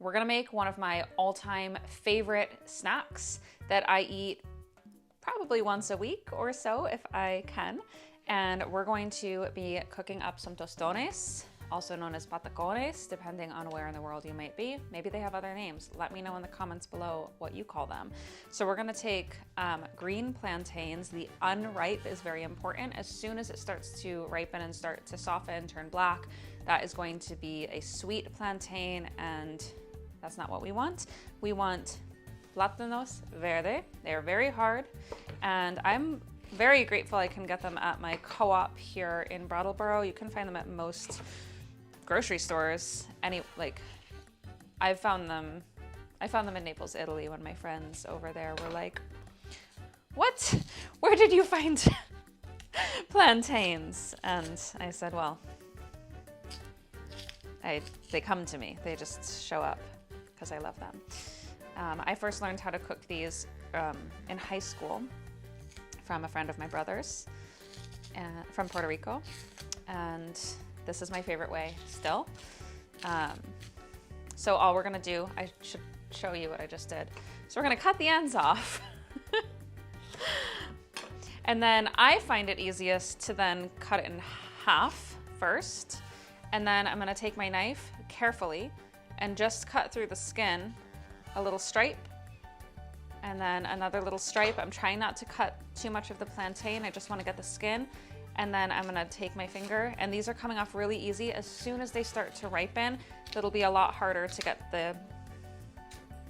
we're gonna make one of my all-time favorite snacks that I eat probably once a week or so if I can. And we're going to be cooking up some tostones, also known as patacones, depending on where in the world you might be. Maybe they have other names. Let me know in the comments below what you call them. So we're gonna take green plantains. The unripe is very important. As soon as it starts to ripen and start to soften, turn black, that is going to be a sweet plantain, and that's not what we want. We want Plantains verde. They are very hard, and I'm very grateful I can get them at my co-op here in Brattleboro. You can find them at most grocery stores. I found them in Naples, Italy, when my friends over there were like, "What? Where did you find plantains?" And I said, well, they come to me. They just show up because I love them. I first learned how to cook these in high school from a friend of my brother's from Puerto Rico, and this is my favorite way still. So all we're gonna do, I should show you what I just did. So we're gonna cut the ends off. And then I find it easiest to then cut it in half first. And then I'm gonna take my knife carefully and just cut through the skin a little stripe, and then another little stripe. I'm trying not to cut too much of the plantain. I just wanna get the skin. And then I'm gonna take my finger, and these are coming off really easy. As soon as they start to ripen, it'll be a lot harder to get the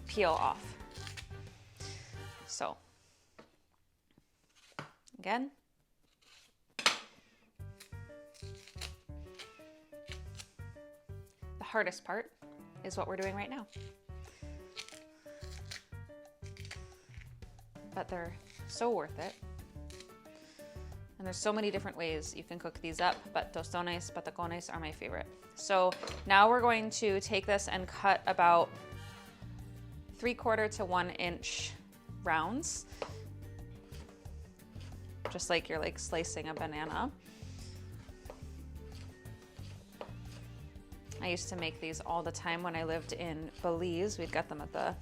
peel off. So, again. The hardest part is what we're doing right now. But they're so worth it. And there's so many different ways you can cook these up, but tostones, patacones are my favorite. So now we're going to take this and cut about 3/4 to 1 inch rounds, just like you're slicing a banana. I used to make these all the time when I lived in Belize. We'd get them at the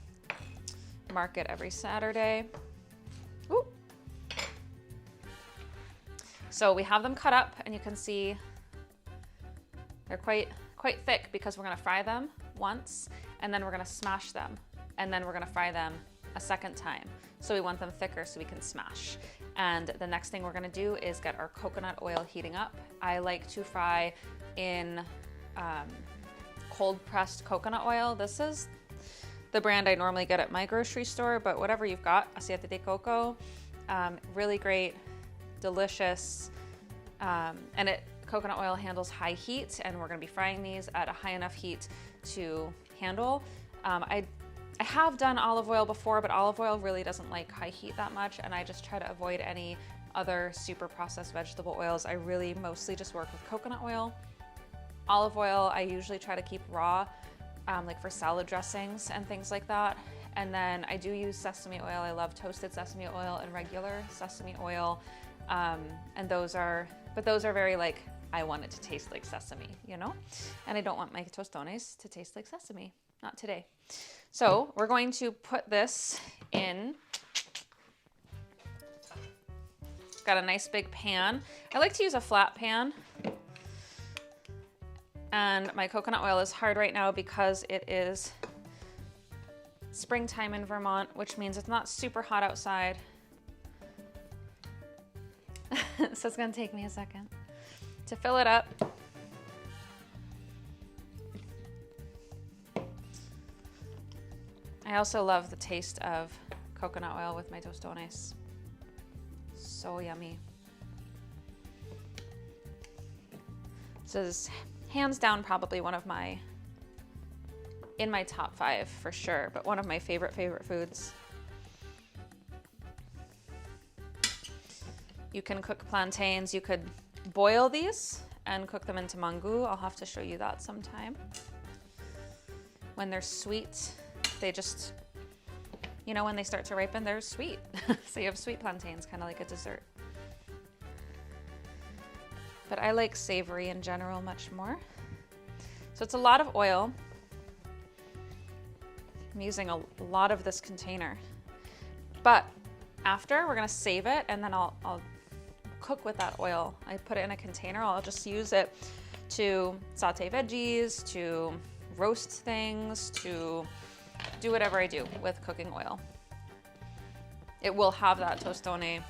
market every Saturday. Ooh. So we have them cut up, and you can see they're quite thick because we're gonna fry them once, and then we're gonna smash them, and then we're gonna fry them a second time. So we want them thicker so we can smash. And the next thing we're gonna do is get our coconut oil heating up. I like to fry in cold pressed coconut oil. This is the brand I normally get at my grocery store, but whatever you've got, aceite de coco, really great, delicious, and coconut oil handles high heat, and we're gonna be frying these at a high enough heat to handle. I have done olive oil before, but olive oil really doesn't like high heat that much, and I just try to avoid any other super processed vegetable oils. I really mostly just work with coconut oil. Olive oil, I usually try to keep raw, like for salad dressings and things like that. And then I do use sesame oil. I love toasted sesame oil and regular sesame oil. And those are very I want it to taste like sesame, you know? And I don't want my tostones to taste like sesame, not today. So we're going to put this in. Got a nice big pan. I like to use a flat pan. And my coconut oil is hard right now because it is springtime in Vermont, which means it's not super hot outside. So it's gonna take me a second to fill it up. I also love the taste of coconut oil with my tostones. So yummy. This is hands down probably one of in my top 5 for sure, but one of my favorite foods. You can cook plantains, you could boil these and cook them into mango. I'll have to show you that sometime. When they're sweet, they just, when they start to ripen, they're sweet. So you have sweet plantains, kind of like a dessert. But I like savory in general much more. So it's a lot of oil. I'm using a lot of this container. But after, we're gonna save it, and then I'll cook with that oil. I put it in a container. I'll just use it to saute veggies, to roast things, to do whatever I do with cooking oil. It will have that tostone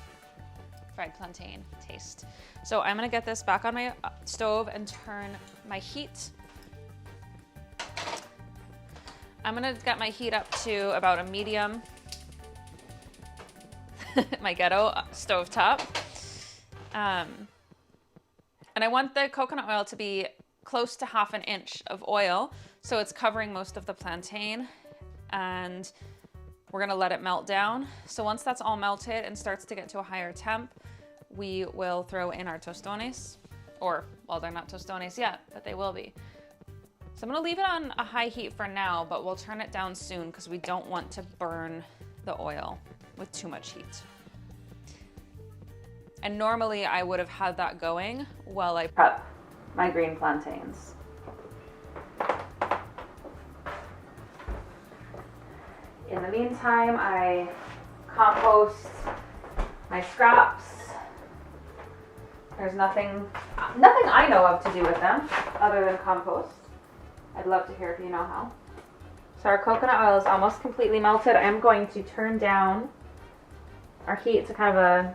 fried plantain taste. So I'm gonna get this back on my stove and turn my heat. I'm gonna get my heat up to about a medium, my ghetto stove top. And I want the coconut oil to be close to 1/2 inch of oil, so it's covering most of the plantain, and we're gonna let it melt down. So once that's all melted and starts to get to a higher temp, we will throw in our tostones, or, well, they're not tostones yet, but they will be. So I'm gonna leave it on a high heat for now, but we'll turn it down soon because we don't want to burn the oil with too much heat. And normally I would have had that going while I prep my green plantains. In the meantime, I compost my scraps. There's nothing I know of to do with them other than compost. I'd love to hear if you know how. So our coconut oil is almost completely melted. I'm going to turn down our heat to kind of a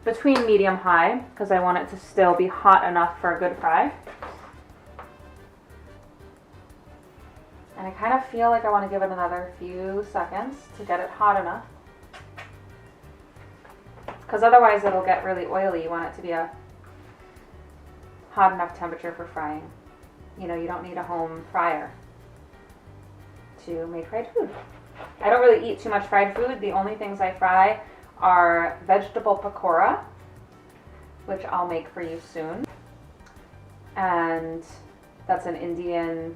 between medium high because I want it to still be hot enough for a good fry. And I kind of feel like I want to give it another few seconds to get it hot enough, because otherwise it'll get really oily. You want it to be a hot enough temperature for frying. You know, you don't need a home fryer to make fried food. I don't really eat too much fried food. The only things I fry are vegetable pakora, which I'll make for you soon. And that's an Indian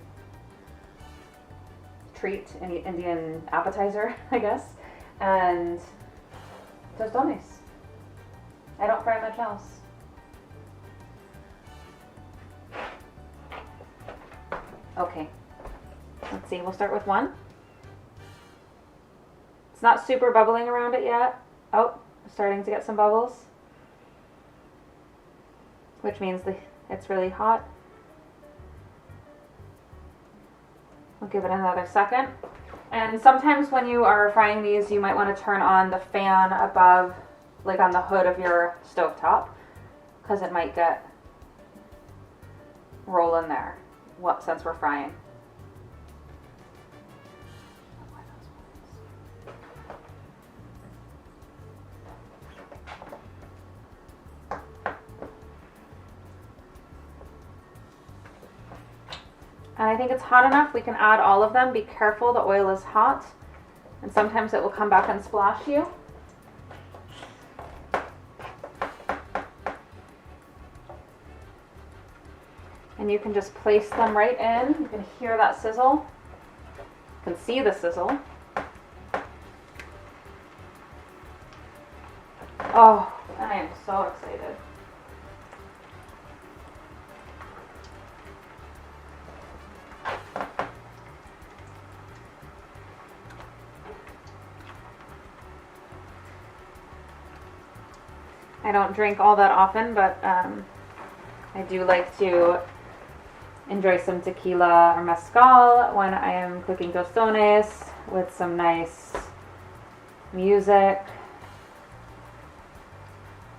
treat, an Indian appetizer, I guess. And tostones. I don't fry much else. Okay, let's see, we'll start with one. It's not super bubbling around it yet. Oh, starting to get some bubbles, which means it's really hot. We'll give it another second. And sometimes when you are frying these, you might want to turn on the fan above, like on the hood of your stovetop, because it might get rolling there since we're frying. And I think it's hot enough. We can add all of them. Be careful, the oil is hot, and sometimes it will come back and splash you. And you can just place them right in. You can hear that sizzle. You can see the sizzle. Oh, and I am so excited. I don't drink all that often, but I do like to enjoy some tequila or mezcal when I am cooking tostones with some nice music,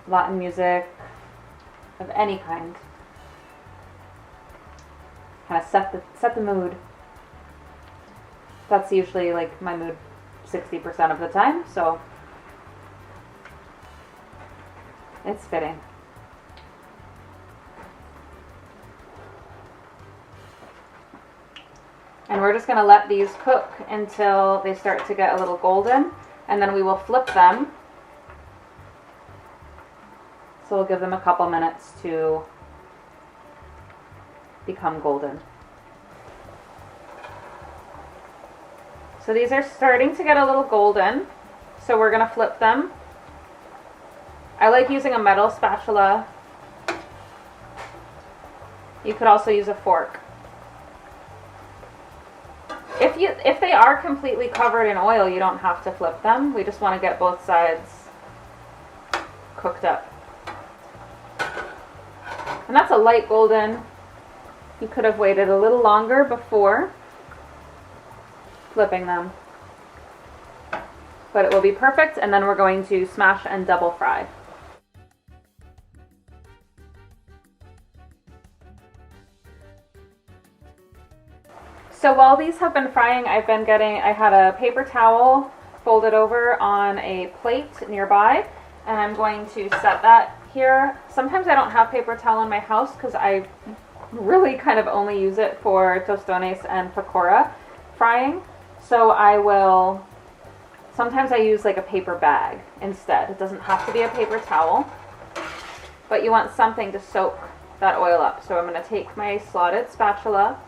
Latin music of any kind. Kind of set the mood. That's usually like my mood 60% of the time, so it's fitting. And we're just going to let these cook until they start to get a little golden, and then we will flip them. So we'll give them a couple minutes to become golden. So these are starting to get a little golden, so we're going to flip them. I like using a metal spatula. You could also use a fork. If if they are completely covered in oil, you don't have to flip them. We just want to get both sides cooked up. And that's a light golden. You could have waited a little longer before flipping them. But it will be perfect, and then we're going to smash and double fry. So while these have been frying, I had a paper towel folded over on a plate nearby, and I'm going to set that here. Sometimes I don't have paper towel in my house because I really kind of only use it for tostones and pakora frying. So sometimes I use like a paper bag instead. It doesn't have to be a paper towel, but you want something to soak that oil up. So I'm going to take my slotted spatula,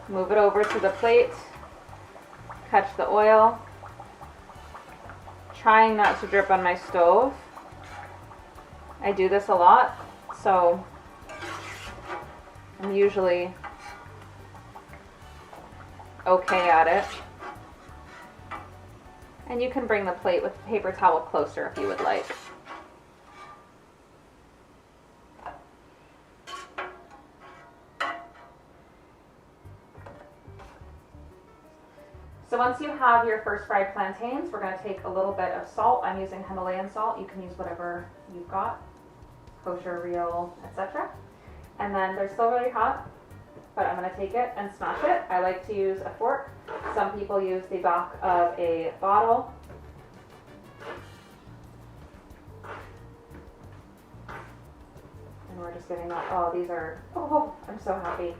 move it over to the plate, catch the oil, trying not to drip on my stove. I do this a lot, so I'm usually okay at it. And you can bring the plate with the paper towel closer if you would like. So once you have your first fried plantains, we're going to take a little bit of salt. I'm using Himalayan salt. You can use whatever you've got, kosher, real, etc. And then they're still really hot, but I'm going to take it and smash it. I like to use a fork. Some people use the back of a bottle. And we're just getting that. Oh, these are, oh, I'm so happy.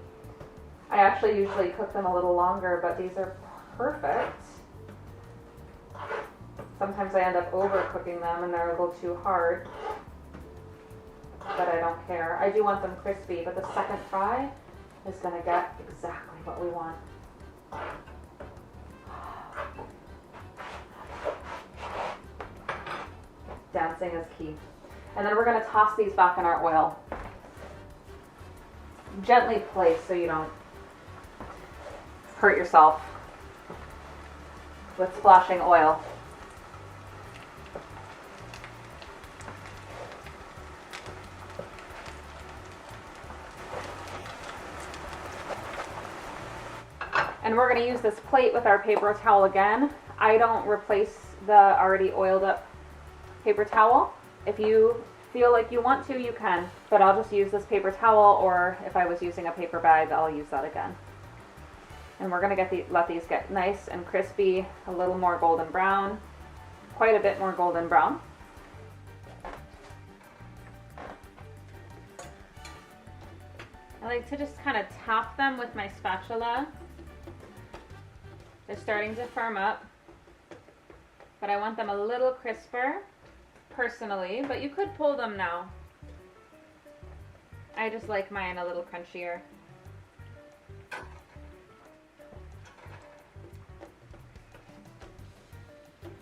I actually usually cook them a little longer, but these are perfect. Sometimes I end up overcooking them and they're a little too hard, but I don't care. I do want them crispy, but the second fry is going to get exactly what we want. Dancing is key. And then we're going to toss these back in our oil. Gently place so you don't hurt yourself with splashing oil. And we're going to use this plate with our paper towel again. I don't replace the already oiled up paper towel. If you feel like you want to, you can, but I'll just use this paper towel, or if I was using a paper bag, I'll use that again. And we're going to let these get nice and crispy, a little more golden brown, quite a bit more golden brown. I like to just kind of tap them with my spatula. They're starting to firm up, but I want them a little crisper personally, but you could pull them now. I just like mine a little crunchier.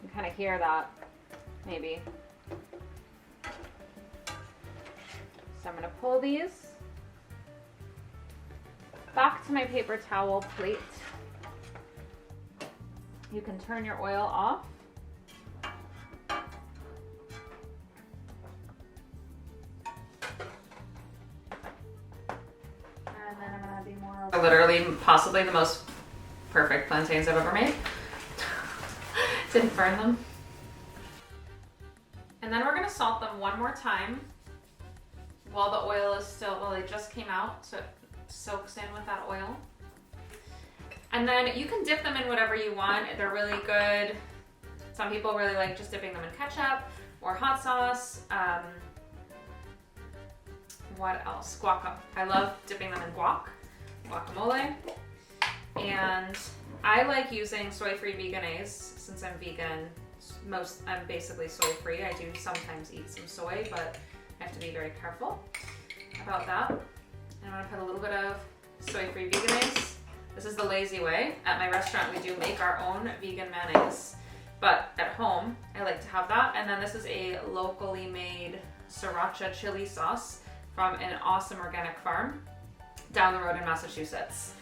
You kind of hear that, maybe. So I'm going to pull these back to my paper towel plate. You can turn your oil off. And then I'm gonna do more. Literally, possibly the most perfect plantains I've ever made. Didn't burn them. And then we're gonna salt them one more time while the oil is still, well, they just came out, so it soaks in with that oil. And then you can dip them in whatever you want. They're really good. Some people really like just dipping them in ketchup or hot sauce. What else? Guac. I love dipping them in guacamole. And I like using soy-free veganese since I'm vegan. I'm basically soy-free. I do sometimes eat some soy, but I have to be very careful about that. And I'm gonna put a little bit of soy-free veganese. This is the lazy way. At my restaurant, we do make our own vegan mayonnaise, but at home, I like to have that. And then this is a locally made sriracha chili sauce from an awesome organic farm down the road in Massachusetts.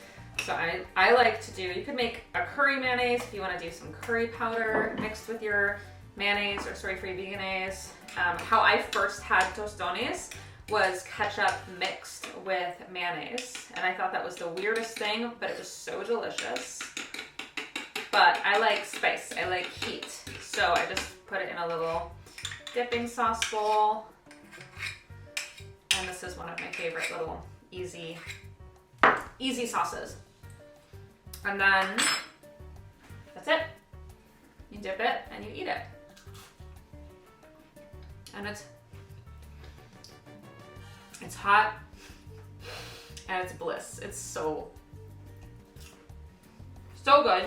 So I like to do, you could make a curry mayonnaise if you want to do some curry powder mixed with your mayonnaise or soy-free veganese. How I first had Tostones was ketchup mixed with mayonnaise. And I thought that was the weirdest thing, but it was so delicious. But I like spice, I like heat. So I just put it in a little dipping sauce bowl. And this is one of my favorite little easy sauces. And then that's it. You dip it and you eat it. And it's hot and it's bliss. It's so good.